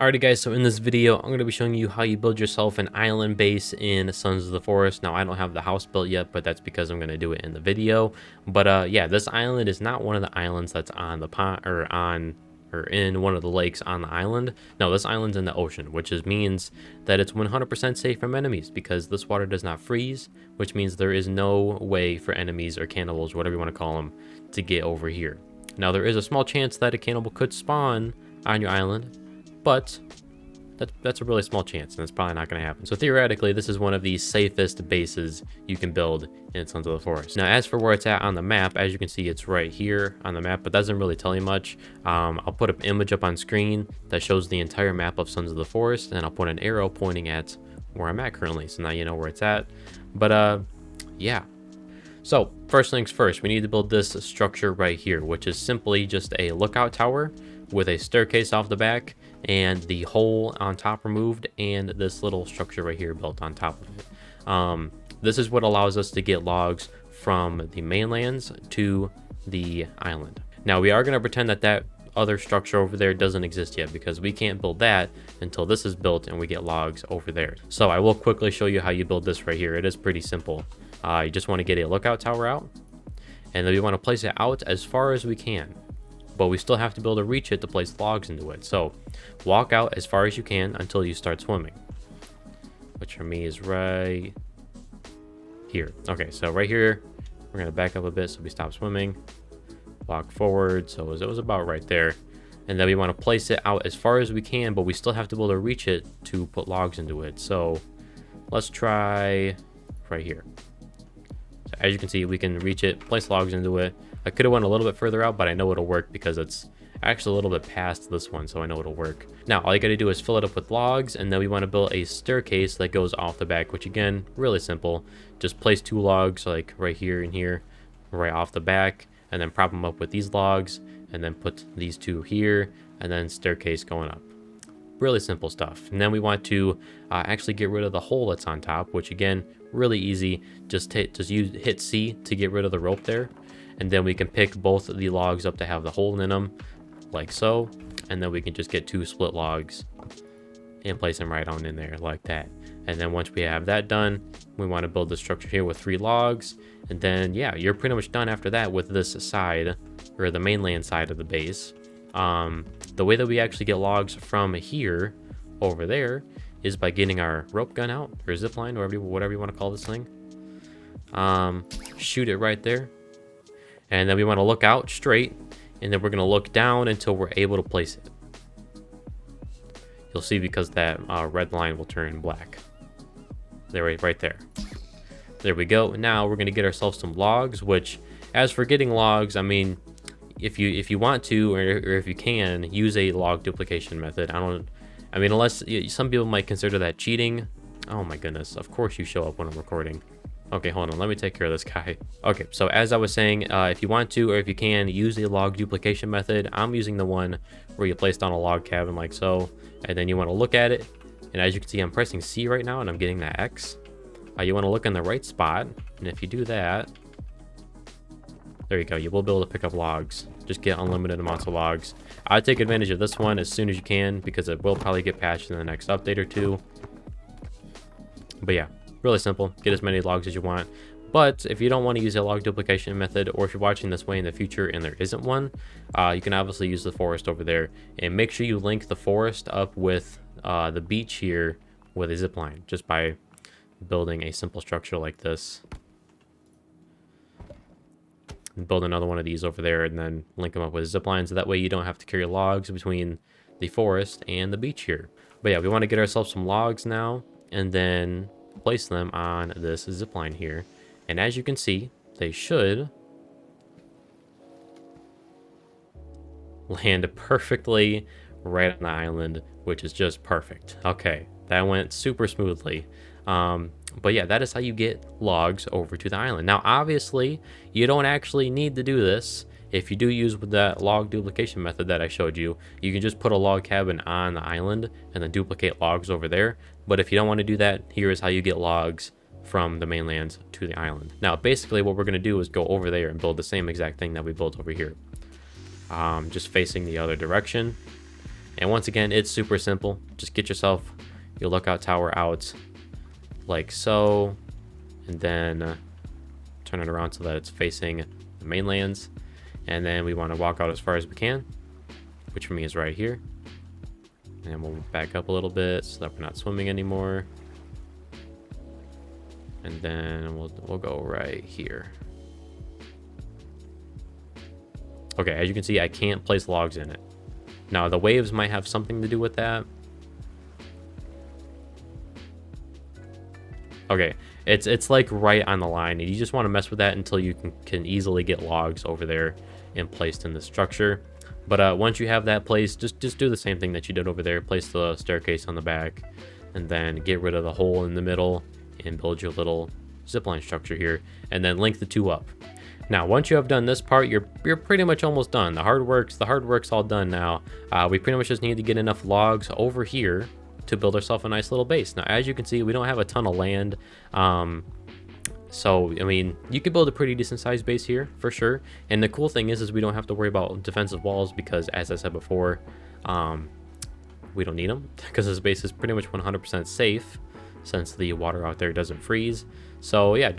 Alrighty guys, so in this video, I'm going to be showing you how you build yourself an island base in Sons of the Forest. Now, I don't have the house built yet, but that's because I'm going to do it in the video. But yeah, this island is not one of the islands that's on the pond or in one of the lakes on the island. No, this island's in the ocean, which means that it's 100% safe from enemies because this water does not freeze, which means there is no way for enemies or cannibals, whatever you want to call them, to get over here. Now, there is a small chance that a cannibal could spawn on your island, but that's a really small chance, and it's probably not going to happen. So theoretically, this is one of the safest bases you can build in Sons of the Forest. Now, as for where it's at on the map, as you can see, it's right here on the map, but doesn't really tell you much. I'll put an image up on screen that shows the entire map of Sons of the Forest, and I'll put an arrow pointing at where I'm at currently, so now you know where it's at. But yeah. So first things first, we need to build this structure right here, which is simply just a lookout tower with a staircase off the back and the hole on top removed, and this little structure right here built on top of it. This is what allows us to get logs from the mainlands to the island. Now, we are going to pretend that that other structure over there doesn't exist yet, because we can't build that until this is built and we get logs over there. So I will quickly show you how you build this right here. It is pretty simple. You just want to get a lookout tower out, and then we want to place it out as far as we can, but we still have to be able to reach it to place logs into it. So walk out as far as you can until you start swimming, which for me is right here. Okay, so right here, we're going to back up a bit so we stop swimming, walk forward, so it was about right there, and then we want to place it out as far as we can, but we still have to be able to reach it to put logs into it. So let's try right here. So as you can see, we can reach it, place logs into it. I could have went a little bit further out, but I know it'll work because it's actually a little bit past this one, so I know it'll work. Now, all you got to do is fill it up with logs, and then we want to build a staircase that goes off the back, which again, really simple. Just place 2 logs like right here and here, right off the back, and then prop them up with these logs, and then put these 2 here, and then staircase going up. Really simple stuff. And then we want to actually get rid of the hole that's on top, which again, really easy. Just hit C to get rid of the rope there. And then we can pick both of the logs up to have the hole in them, like so. And then we can just get 2 split logs and place them right on in there like that. And then once we have that done, we want to build the structure here with 3 logs. And then, yeah, you're pretty much done after that with this side, or the mainland side of the base. The way that we actually get logs from here over there is by getting our rope gun out, or zipline, or whatever you want to call this thing. Shoot it right there. And then we want to look out straight, and then we're going to look down until we're able to place it. You'll see, because that red line will turn black. There, right there. There we go. Now we're going to get ourselves some logs, which, as for getting logs, I mean, if you want to, or if you can, use a log duplication method. I mean, unless some people might consider that cheating. Oh my goodness, of course you show up when I'm recording. Okay, hold on, let me take care of this guy. Okay, so as I was saying, if you want to, or if you can, use a log duplication method. I'm using the one where you place down a log cabin like so, and then you want to look at it, and as you can see, I'm pressing C right now, and I'm getting that X. You want to look in the right spot, and if you do that, there you go, you will be able to pick up logs. Just get unlimited amounts of logs. I'd take advantage of this one as soon as you can, because it will probably get patched in the next update or 2. But yeah, really simple. Get as many logs as you want. But if you don't want to use a log duplication method, or if you're watching this way in the future and there isn't one, you can obviously use the forest over there. And make sure you link the forest up with the beach here with a zipline, just by building a simple structure like this. And build another one of these over there, and then link them up with zip lines, so that way you don't have to carry logs between the forest and the beach here. But yeah, we want to get ourselves some logs now, and then place them on this zip line here. And as you can see, they should land perfectly right on the island, which is just perfect. Okay, that went super smoothly. But yeah, that is how you get logs over to the island. Now, obviously, you don't actually need to do this. If you do use that log duplication method that I showed you, you can just put a log cabin on the island and then duplicate logs over there. But if you don't want to do that, here is how you get logs from the mainland to the island. Now, basically, what we're going to do is go over there and build the same exact thing that we built over here. Just facing the other direction. And once again, it's super simple. Just get yourself your lookout tower out like so, and then turn it around so that it's facing the mainlands. And then we want to walk out as far as we can, which for me is right here. And we'll back up a little bit so that we're not swimming anymore. And then we'll go right here. Okay, as you can see, I can't place logs in it. Now, the waves might have something to do with that. Okay, it's like right on the line, and you just want to mess with that until you can easily get logs over there and placed in the structure. But once you have that placed, just do the same thing that you did over there. Place the staircase on the back, and then get rid of the hole in the middle and build your little zipline structure here, and then link the two up. Now, once you have done this part, you're pretty much almost done. The hard work's all done now. We pretty much just need to get enough logs over here to build ourselves a nice little base. Now, as you can see, we don't have a ton of land. So, I mean, you could build a pretty decent sized base here for sure. And the cool thing is we don't have to worry about defensive walls because, as I said before, we don't need them because this base is pretty much 100% safe since the water out there doesn't freeze. So yeah,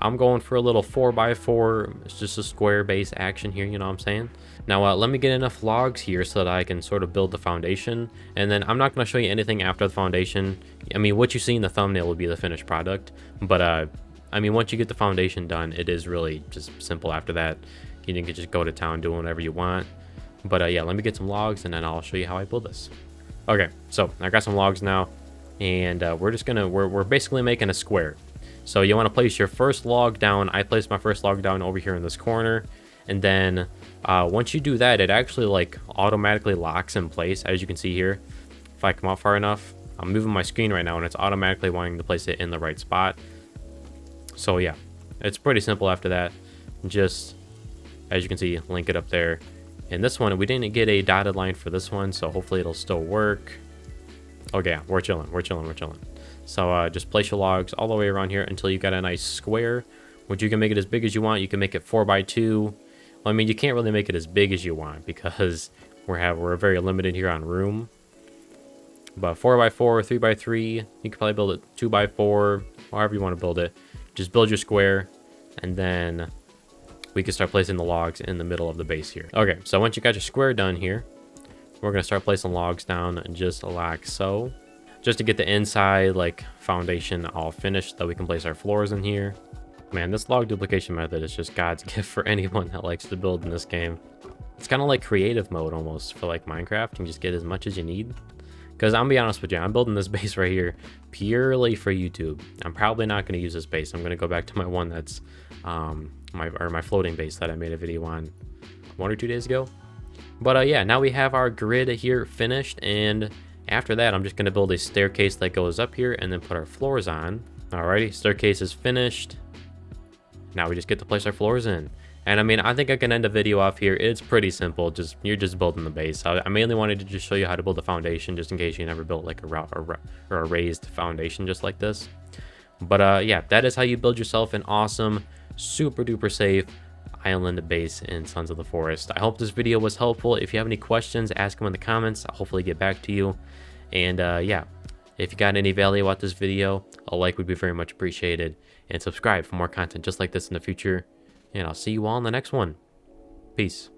I'm going for a little 4x4. It's just a square base action here, you know what I'm saying? Now let me get enough logs here so that I can sort of build the foundation, and then I'm not going to show you anything after the foundation. I mean, what you see in the thumbnail will be the finished product, but I mean, once you get the foundation done, it is really just simple after that. You can just go to town doing whatever you want. But yeah, let me get some logs and then I'll show you how I build this. Okay, so I got some logs now, and we're basically making a square. So you want to place your first log down. I placed my first log down over here in this corner, and then once you do that, it actually like automatically locks in place. As you can see here, if I come out far enough, I'm moving my screen right now and it's automatically wanting to place it in the right spot. So yeah, it's pretty simple after that. Just, as you can see, link it up there. And this one, we didn't get a dotted line for this one, so hopefully it'll still work. Okay, yeah, we're chilling. So just place your logs all the way around here until you've got a nice square, which you can make it as big as you want. You can make it 4x2. Well, I mean, you can't really make it as big as you want because we're very limited here on room. But 4x4, 3x3, you can probably build it 2x4, however you want to build it. Just build your square, and then we can start placing the logs in the middle of the base here. Okay, so once you got your square done here, we're gonna start placing logs down just like so, just to get the inside like foundation all finished so that we can place our floors in here. Man, this log duplication method is just God's gift for anyone that likes to build in this game. It's kind of like creative mode almost for like Minecraft, and just get as much as you need. Because I'm gonna be honest with you, I'm building this base right here purely for YouTube. I'm probably not gonna use this base. I'm gonna go back to my one that's my floating base that I made a video on 1 or 2 days ago. But yeah, now we have our grid here finished, and after that I'm just gonna build a staircase that goes up here and then put our floors on. Alrighty, staircase is finished. Now we just get to place our floors in. And I mean, I think I can end the video off here. It's pretty simple. You're just building the base. I mainly wanted to just show you how to build a foundation, just in case you never built like a raised foundation just like this. But yeah, that is how you build yourself an awesome, super duper safe island base in Sons of the Forest. I hope this video was helpful. If you have any questions, ask them in the comments. I'll hopefully get back to you. And yeah, if you got any value about this video, a like would be very much appreciated. And subscribe for more content just like this in the future. And I'll see you all in the next one. Peace.